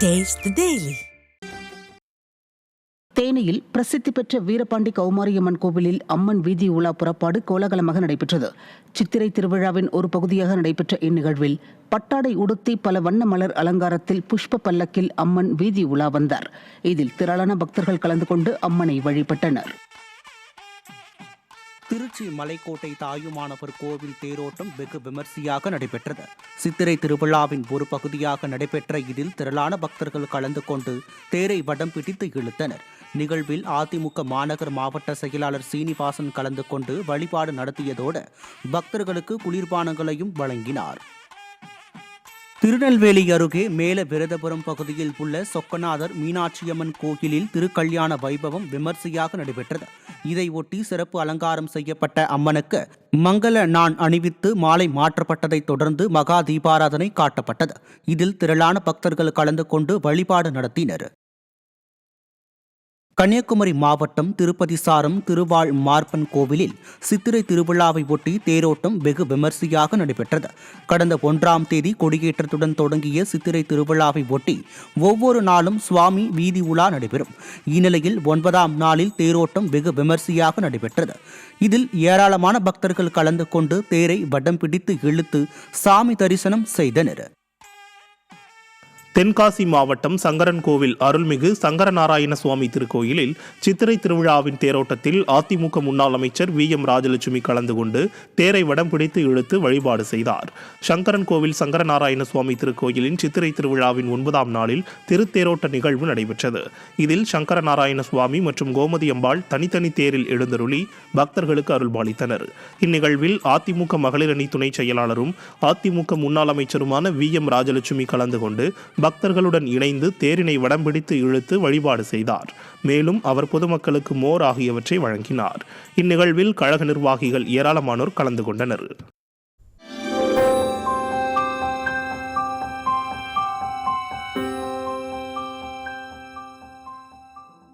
Taste the Daily. தேனியில் பிரசித்தி பெற்ற வீரபாண்டி கௌமாரியம்மன் கோவிலில் அம்மன் வீதி உலா புறப்பாடு கோலாகலமாக நடைபெற்றது. சித்திரை திருவிழாவின் ஒரு பகுதியாக நடைபெற்ற இந்நிகழ்வில் பட்டாடை உடுத்தி பல வண்ண மலர் அலங்காரத்தில் புஷ்ப பல்லக்கில் அம்மன் வீதி உலா வந்தார். இதில் திரளான பக்தர்கள் கலந்து கொண்டு அம்மனை வழிபட்டனர். திருச்சி மலைக்கோட்டை தாயுமானவர் கோவில் தேரோட்டம் வெகு விமர்சையாக நடைபெற்றது. சித்திரை திருவிழாவின் ஒரு பகுதியாக நடைபெற்ற இதில் திரளான பக்தர்கள் கலந்து கொண்டு தேரை வடம் பிடித்து இழுத்தனர். நிகழ்வில் அதிமுக மாநகர் மாவட்ட செயலாளர் சீனிவாசன் கலந்து கொண்டு வழிபாடு நடத்தியதோடு பக்தர்களுக்கு குளிர்பானங்களையும் வழங்கினார். திருநெல்வேலி அருகே மேல விரதபுரம் பகுதியில் உள்ள சொக்கநாதர் மீனாட்சியம்மன் கோயிலில் திருக்கல்யாண வைபவம் விமர்சையாக நடைபெற்றது. இதையொட்டி சிறப்பு அலங்காரம் செய்யப்பட்ட அம்மனுக்கு மங்கள நாண் அணிவித்து மாலை மாற்றப்பட்டதைத் தொடர்ந்து மகா தீபாராதனை காட்டப்பட்டது. இதில் திரளான பக்தர்கள் கலந்து கொண்டு வழிபாடு நடத்தினர். கன்னியாகுமரி மாவட்டம் திருப்பதி சாரம் திருவாள் மார்பன் கோவிலில் சித்திரை திருவிழாவை ஒட்டி தேரோட்டம் வெகு விமர்சையாக நடைபெற்றது. கடந்த 1ஆம் தேதி கொடியேற்றத்துடன் தொடங்கிய சித்திரை திருவிழாவை ஒட்டி ஒவ்வொரு நாளும் சுவாமி வீதி உலா நடைபெறும். இந்நிலையில் 9ஆம் நாளில் தேரோட்டம் வெகு விமர்சையாக நடைபெற்றது. இதில் ஏராளமான பக்தர்கள் கலந்து கொண்டு தேரை வடம் பிடித்து இழுத்து சாமி தரிசனம் செய்தனர். தென்காசி மாவட்டம் சங்கரன்கோவில் அருள்மிகு சங்கரநாராயண சுவாமி திருக்கோயிலில் சித்திரை திருவிழாவின் தேரோட்டத்தில் அதிமுக முன்னாள் அமைச்சர் VM ராஜலட்சுமி கலந்து கொண்டு தேரை வடம் பிடித்து இழுத்து வழிபாடு செய்தார். சங்கரன்கோவில் சங்கரநாராயண சுவாமி திருக்கோயிலின் சித்திரை திருவிழாவின் 9ஆம் நாளில் திருத்தேரோட்ட நிகழ்வு நடைபெற்றது. இதில் சங்கரநாராயண சுவாமி மற்றும் கோமதி அம்பாள் தனித்தனி தேரில் எழுந்தருளி பக்தர்களுக்கு அருள்பாலித்தனர். இந்நிகழ்வில் அதிமுக மகளிர் அணி துணை செயலாளரும் அதிமுக முன்னாள் அமைச்சருமான VM ராஜலட்சுமி கலந்து கொண்டு பக்தர்களுடன் இணைந்து தேரினை வடம் பிடித்து இழுத்து வழிபாடு செய்தார். மேலும் அவர் பொதுமக்களுக்கு மோர் ஆகியவற்றை வழங்கினார். இந்நிகழ்வில் கழக நிர்வாகிகள் ஏராளமானோர் கலந்து கொண்டனர்.